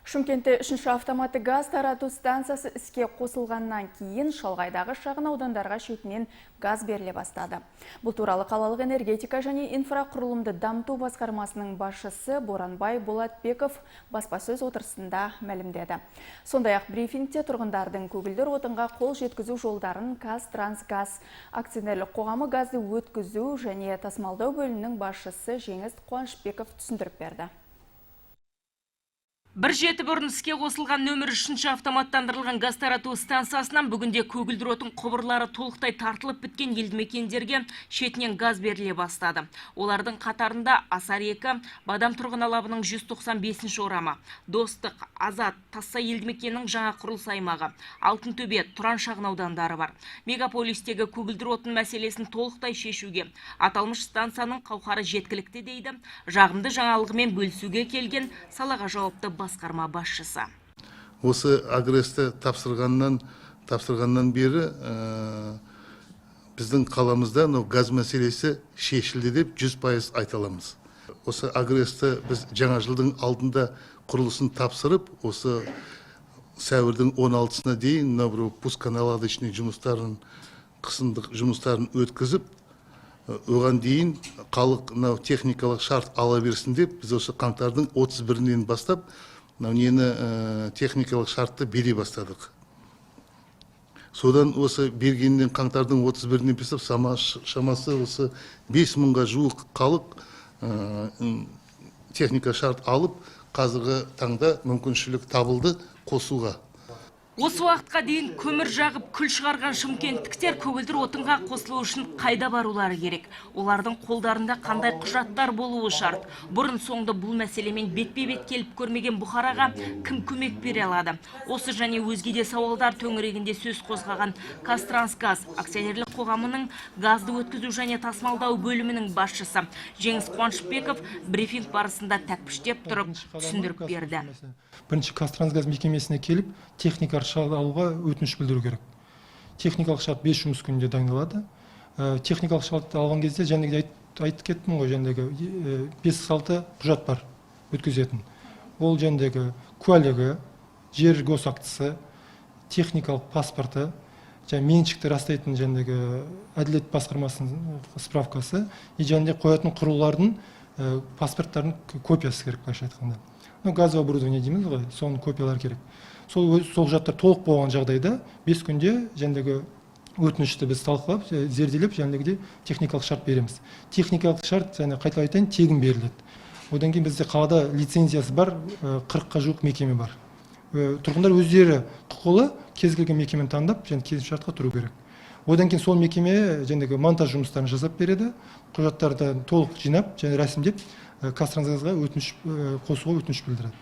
Шымкентте 3-ші автоматты газ тарату станциясы іске қосылғаннан кейін шалғайдағы шағын аудандарға шетінен газ беріле бастады. Бұл туралы қалалық энергетика және инфрақұрылымды дамыту басқармасының басшысы Боранбай Болатбеков баспасөз отырысында мәлімдеді. Сондай-ақ брифингте тұрғындардың көгілдір отынға қол жеткізу жолдарын Қазтрансгаз акционерлік қоғамы газды өткізу және тасымалдау бөлімінің басшысы Жеңіс Қуанышбеков түсіндіріп берді. Бір жеті бұрын іске қосылған нөмір 3-ші автоматтандырылған газ тарату станциясынан бүгінде көгілдір отын құбырлары толықтай тартылып біткен елді мекендерге шетінен газ беріле бастады. Олардың қатарында Асар-2, Бадам тұрғын алабының 195-ші орамы, Достық, Азат, Тассай елді мекенінің жаңа құрылыс аймағы, Алтынтөбе, Тұран шағын аудандары бар. Мегаполистегі көгілдір отын мәселесін толықтай шешуге аталмыш станцияның қауқары жеткілікті дейді жағымды жаңалығымен бөлісуге келген салаға жауапты басқарма басшысы. Осы агресті тапсырғаннан бері біздің қаламызда газ мәселесі шешілді деп 100% айта аламыз. Осы агресті біз жаңа жылдың алдында құрылысын тапсырып, осы сәуірдің 16-сына дейін пусконаладочный жұмыстарын, қысымдық жұмыстарын өткізіп, оған дейін халық техникалық шарт ала берсін деп, біз осы қаңтардың 31-нен бастап нені техникалық шартты бере бастадық. Содан осы бергеннен қаңтардың 31-нен бастап шамасы осы 5000-ға жуық халық техника шарт алып, қазіргі таңда мүмкіншілік табылды қосуға. Осы уақытқа дейін көмір жағып күл шығарған шымкенттіктер көгілдір отынға қосылу үшін қайда барулары керек? Олардың қолдарында қандай құжаттар болуы шарт? Бұрын соңды бұл мәселемен бетпе-бет келіп көрмеген Бұхараға кім көмек бере алады? Осы және өзге де сауалдар төңірегінде сөз қозғаған Қазтрансгаз акционерлік қоғамының газды өткізу және тасымалдау бөлімінің басшысы Жеңіс Қуанышбеков брифинг барысында тәпіштеп тұрып түсіндіріп берді. Бірінші Қазтрансгаз мекемесіне келіп, техникалық шарт алуға өтініш білдіру керек. Техникалық шарт 5 жұмыс күнінде дайындалады. Техникалық шарт алған кезде жәнегі айтып кеттім ғой, жәнегі 5-6 құжат бар өткізетін. Ол жәнегі куәлігі, жер госактысы, техникалық паспорты, меншікті растайтын жәнегі әділет басқармасының справкасы, және қоятын құрылғылардың паспорттардың копиясы керек, былайша айтқанда. Газовое оборудование дейміз ғой, соның копиялар керек. Сол құжаттар толық болған жағдайда 5 күнде жәндегі өтінішті біз талқылап, зерделеп, жәндегіде техникалық шарт береміз. Техникалық шарт, қайта айтайын, тегін беріледі. Одан кейін бізде қалада лицензиясы бар, 40-қа жуық мекеме бар. Тұрғындар өздері құқылы кез келген мекемені таңдап, келісімшартқа тұру керек. Одан кейін сол мекеме жәндегі монтаж жұмыстарын жасап береді, құжаттарды толық жинап, рәсімдеп, Қазтрансгазға қосуға өтініш білдіреді.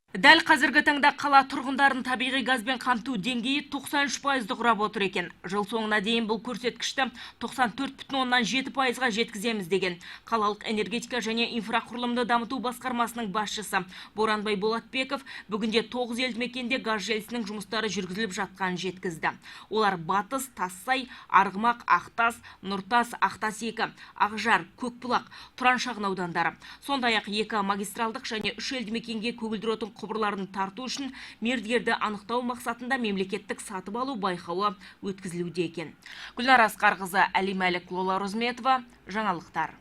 Дәл қазіргі таңда қала тұрғындарын табиғи газбен қамту деңгейі 93%-ды құрап отыр екен. Жыл соңына дейін бұл көрсеткішті 94,7%-ға жеткіземіз деген қалалық энергетика және инфрақұрылымды дамыту басқармасының басшысы Боранбай Болатбеков бүгінде 9 елді мекенде газ желісінің жұмыстары жүргізіліп жатқанын жеткізді. Олар Батыс, Тассай, Арғымақ, Ақтас, Нұртас, Ақтас-2, Ақжар, Көкбұлақ, Тұран шағын аудандары. Сондай-ақ 2 магистралдық және 3 елді мекенге көгілдір отын құбырларын тарту үшін мердігерді анықтау мақсатында мемлекеттік сатып алу байқауы өткізілуде екен. Гүлнар Асқарқызы, Әлимәлік Лола Розметова, жаңалықтар.